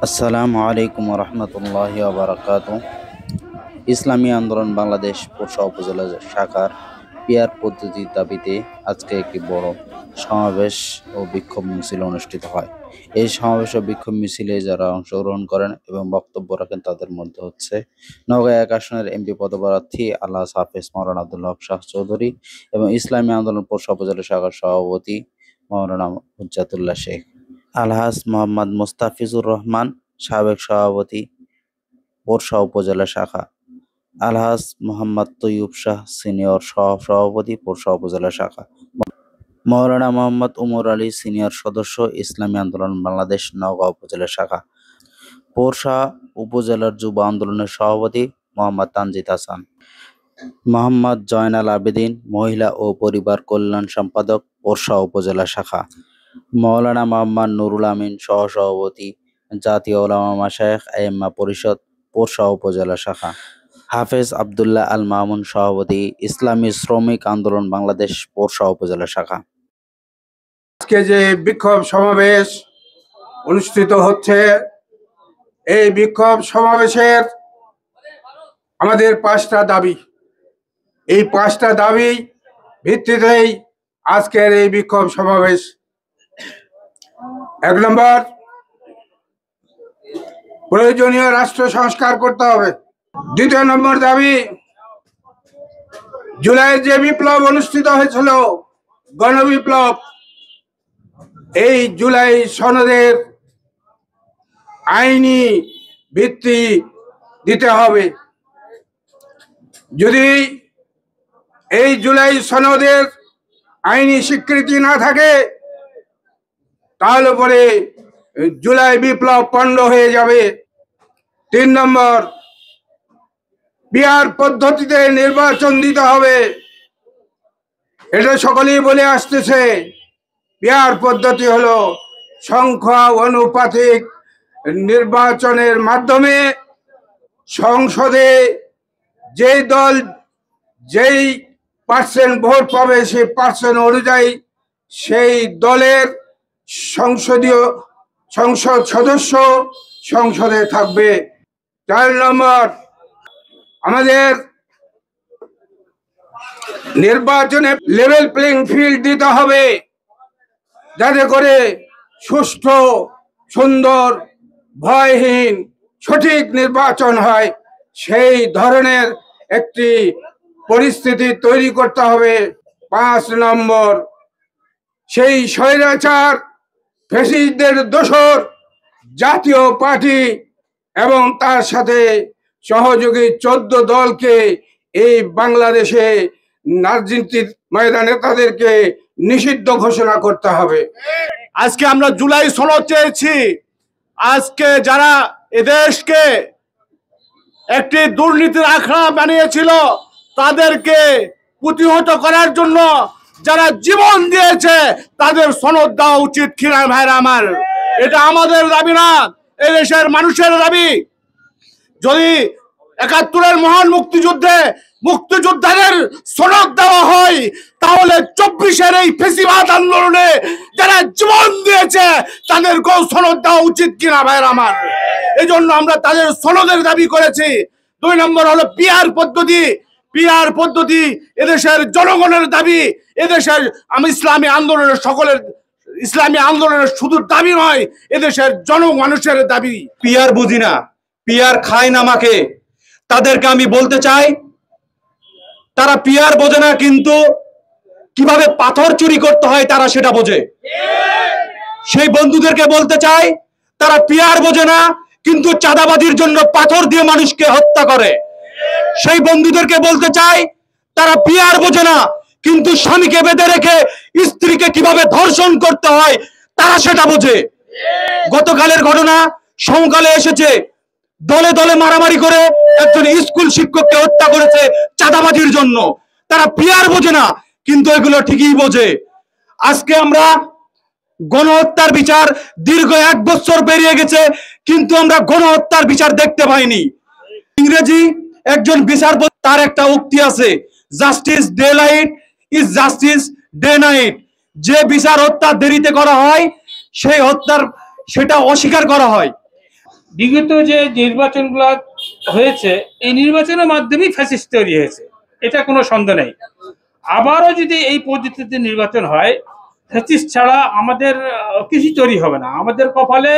আসসালামু আলাইকুম রহমতুল্লাহি বারাকাতুহু। ইসলামী আন্দোলন বাংলাদেশ পোরশা উপজেলা শাখার পিয়ার পদ্ধতির দাবিতে আজকে একটি বড় সমাবেশ ও বিক্ষোভ মিছিল অনুষ্ঠিত হয়। এই সমাবেশ ও বিক্ষোভ মিছিলে যারা অংশগ্রহণ করেন এবং বক্তব্য রাখেন তাদের মধ্যে হচ্ছে নওগাঁ ১ আসনের এমপি পদপ্রার্থী আলহাজ হাফেজ মাওলানা আব্দুল হক শাহ চৌধুরী এবং ইসলামী আন্দোলন পোরশা উপজেলা শাখার সভাপতি মাওলানা হুজ্জাতুল্লাহ শেখ, আলহাজ মোহাম্মদ মোস্তাফিজুর রহমান সাবেক সভাপতি পোরশা উপজেলা শাখা, আলহাজ মোহাম্মদ তৈয়ুব শাহ সিনিয়র সহ-সভাপতি পোরশা উপজেলা শাখা, মাওলানা মোহাম্মদ উমর আলী সিনিয়র সদস্য ইসলামী আন্দোলন বাংলাদেশ নওগাঁ উপজেলা শাখা, পোরশা উপজেলার যুব আন্দোলনের সভাপতি মোহাম্মদ তানজিদ হাসান, মোহাম্মদ জয়নাল আবেদীন মহিলা ও পরিবার কল্যাণ সম্পাদক পোরশা উপজেলা শাখা, মাওলানা মোহাম্মদ নুরুল আমিন সহ-সভাপতি জাতীয় উলামা মাশায়েখ আইম্মা পরিষদ পোরশা উপজেলা শাখা, হাফেজ আব্দুল্লাহ আল মামুন সভাপতি ইসলামী শ্রমিক আন্দোলন বাংলাদেশ পোরশা উপজেলা শাখা। আজকে যে বিক্ষোভ সমাবেশ অনুষ্ঠিত হচ্ছে, এই বিক্ষোভ সমাবেশের আমাদের 5টা দাবি। এই 5টা দাবি ভিত্তিতেই আজকের এই বিক্ষোভ সমাবেশ। 1 নম্বর, প্রয়োজনীয় রাষ্ট্র সংস্কার করতে হবে। 2 নম্বর দাবি, জুলাইয়ের যে বিপ্লব অনুষ্ঠিত হয়েছিল, গণবিপ্লব, এই জুলাই সনদের আইনি ভিত্তি দিতে হবে। যদি এই জুলাই সনদের আইনি স্বীকৃতি না থাকে তাহলে পরে জুলাই বিপ্লব পণ্ড হয়ে যাবে। 3 নম্বর, পিআর পদ্ধতিতে নির্বাচন দিতে হবে। এটা সকলেই বলে আসতেছে। পিআর পদ্ধতি হলো সংখ্যা অনুপাতিক নির্বাচনের মাধ্যমে সংসদে যেই দল যেই পার্সেন্ট ভোট পাবে সেই পার্সেন্ট অনুযায়ী সেই দলের সংসদ সদস্য সংসদে থাকবে। 4 নম্বর, আমাদের নির্বাচনে লেভেল প্লেইং ফিল্ড দিতে হবে, যাতে করে সুষ্ঠু, সুন্দর, ভয়হীন, সঠিক নির্বাচন হয়। সেই ধরনের একটি পরিস্থিতি তৈরি করতে হবে। 5 নম্বর, সেই স্বৈরাচার ফ্যাসিস্টদের দোসর জাতীয় পার্টি এবং তার সাথে সহযোগী 14 দলকে এই বাংলাদেশে রাজনীতির ময়দানে তাদেরকে নিষিদ্ধ ঘোষণা করতে হবে। আজকে আমরা জুলাই সনদ চেয়েছি। আজকে যারা এদেশকে একটি দুর্নীতির আখড়া বানিয়েছিল তাদেরকে প্রতিহত করার জন্য যারা জীবন দিয়েছে তাদের সনদ দেওয়া উচিত কিনা ভাইরা আমার? এটা আমাদের দাবি না, এদেশের মানুষের দাবি। যদি ৭১-এর মহান মুক্তিযোদ্ধাদের সনদ দেওয়া হয় তাহলে ২৪-এর এই ফেসিবাদ আন্দোলনে যারা জীবন দিয়েছে তাদেরকেও সনদ দেওয়া উচিত কিনা ভাইরা আমার? এই জন্য আমরা তাদের সনদের দাবি করেছি। 2 নম্বর হলো পিআর পদ্ধতি। পিআর পদ্ধতি এদেশের জনগণের দাবি। এদেশের ইসলামী আন্দোলনের শুধু দাবি নয়, এদেশের জনমানুষের দাবি। পিআর বুঝি না, পিআর খায় না আমাকে। তাদেরকে আমি বলতে চাই, তারা পিআর বোঝে না, কিন্তু কিভাবে পাথর চুরি করতে হয় তারা সেটা বোঝে। সেই বন্ধুদেরকে বলতে চাই, তারা পিআর বোঝে না, কিন্তু চাঁদাবাজির জন্য পাথর দিয়ে মানুষকে হত্যা করে। সেই বন্ধুদেরকে বলতে চাই, তারা পিআর বোঝে না, কিন্তু স্বামীকে বেঁধে রেখে স্ত্রীকে কিভাবে ধর্ষণ করতে হয় তারা সেটা বোঝে। গতকালের ঘটনা সমকালে এসেছে, দলে দলে মারামারি করে একজন স্কুল শিক্ষককে হত্যা করেছে চাঁদাবাজির জন্য। তারা পিআর বোঝে না, কিন্তু এগুলো ঠিকই বোঝে। আজকে আমরা গণহত্যার বিচার দীর্ঘ 1 বছর পেরিয়ে গেছে, কিন্তু আমরা গণহত্যার বিচার দেখতে পাইনি। ইংরেজি একজন বিচারপতি, তার একটা উক্তি আছে, justice day light is justice day night. যে বিচার হত্যা দেরিতে করা হয় সেই হত্যার সেটা অস্বীকার করা হয়। বিগত যে নির্বাচনগুলো হয়েছে এই নির্বাচনের মাধ্যমেই ফ্যাসিস্ট তৈরি হয়েছে, এটা কোনো সন্দেহ নেই। আবারও যদি এই পদ্ধতিতে নির্বাচন হয়, ফ্যাসিস্ট ছাড়া আমাদের কিছু তৈরি হবে না। আমাদের কপালে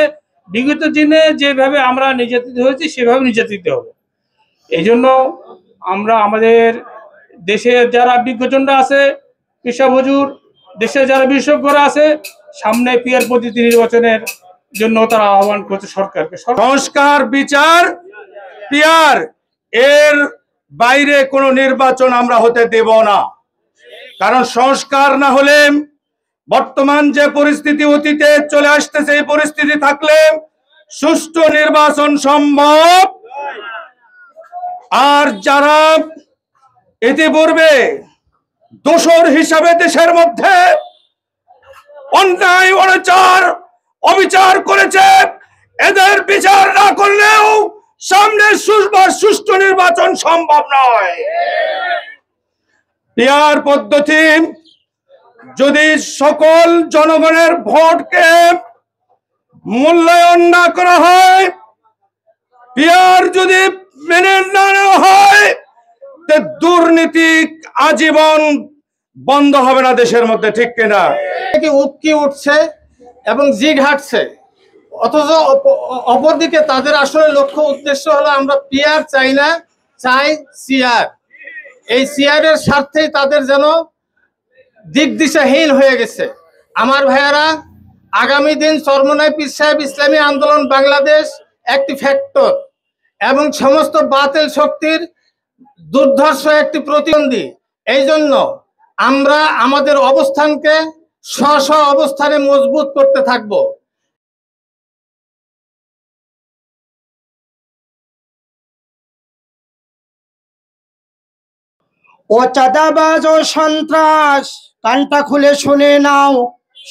বিগত দিনে যেভাবে আমরা নির্যাতিত হয়েছি সেভাবে নির্যাতিত হবে। এই জন্য আমরা আমাদের দেশের যারা বিজ্ঞজনরা আছে, পেশা হুজুর, দেশের যারা বিশেষজ্ঞরা আছে, সামনে পিয়ার পদ্ধতি নির্বাচনের জন্য তারা আহ্বান করছে সরকারকে। সংস্কার, বিচার, পিয়ার এর বাইরে কোনো নির্বাচন আমরা হতে দেব না। কারণ সংস্কার না হলে বর্তমান যে পরিস্থিতি অতীতে চলে আসতেছে, এই পরিস্থিতি থাকলে সুষ্ঠু নির্বাচন সম্ভব। আর যারা ইতিপূর্বে দোষর হিসাবে দেশের মধ্যে অন্যায়, অনাচার, অবিচার করেছে, এদের বিচার না করলেও সামনে সুষ্ঠু নির্বাচন সম্ভব নয়। পিয়ার পদ্ধতি যদি সকল জনগণের ভোটকে মূল্যায়ন না করা হয়, পিয়ার যদি মেনে না নেওয়া হয়, দুর্নীতি আজীবন বন্ধ হবে না দেশের মধ্যে, ঠিক কিনা? উটকি উঠছে এবং জিগ হাঁটছে, অথচ অপরদিকে তাদের আসলে লক্ষ্য উদ্দেশ্য হলো আমরা পিয়ার চাই না, চাই সিআর। এই সিআরের স্বার্থেই তাদের যেন দিক দিশাহীন হয়ে গেছে। আমার ভাইয়ারা, আগামী দিন চরমোনাই পীর সাহেব ইসলামী আন্দোলন বাংলাদেশ একটি ফ্যাক্টর এবং সমস্ত বাতিল শক্তির দুর্ধর্ষ একটি প্রতিদ্বন্দ্বী। এই জন্য আমরা আমাদের অবস্থানকে স্ব অবস্থানে মজবুত করতে থাকব। ও চাঁদাবাজ ও সন্ত্রাস, কানটা খুলে শুনে নাও,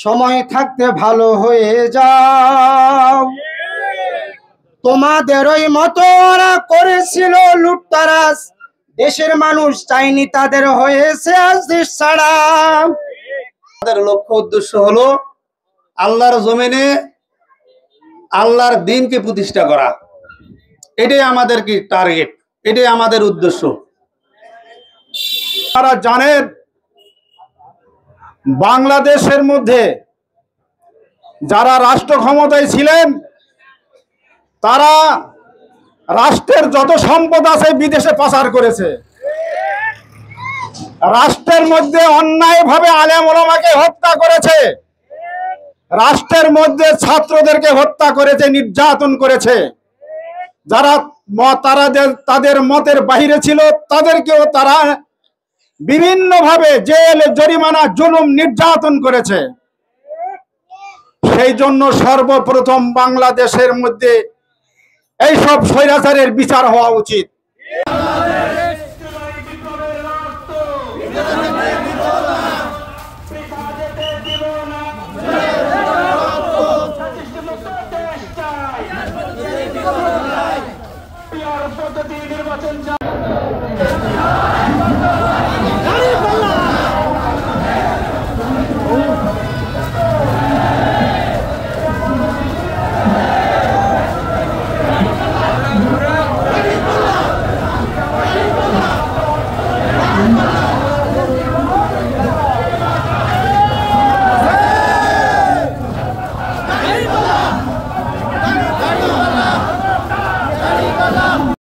সময় থাকতে ভালো হয়ে যাও। তোমাদের ওই মতো ওরা করেছিল লুটতারাজ, দেশের মানুষ চাইনি তাদের হয়েছে আজ দেশ ছাড়া। আমাদের লক্ষ্য উদ্দেশ্য হলো আল্লাহর জমিনে আল্লাহর দ্বীনকে প্রতিষ্ঠা করা। এটাই আমাদের কি টার্গেট, এটাই আমাদের উদ্দেশ্য। তারা জানেন বাংলাদেশের মধ্যে যারা রাষ্ট্র ক্ষমতায় ছিলেন তারা রাষ্ট্রের যত সম্পদ আছে বিদেশে পাচার করেছে। রাষ্ট্রের মধ্যে অন্যায়ভাবে আলেম ওলামাকে হত্যা করেছে, রাষ্ট্রের মধ্যে ছাত্রদেরকে হত্যা করেছে, নির্যাতন করেছে। যারা তাদের মতের বাইরে ছিল তাদেরকেও তারা বিভিন্নভাবে জেল, জরিমানা, জুলুম, নির্যাতন করেছে। সেই জন্য সর্বপ্রথম বাংলাদেশের মধ্যে এইসব স্বৈরাচারের বিচার হওয়া উচিত।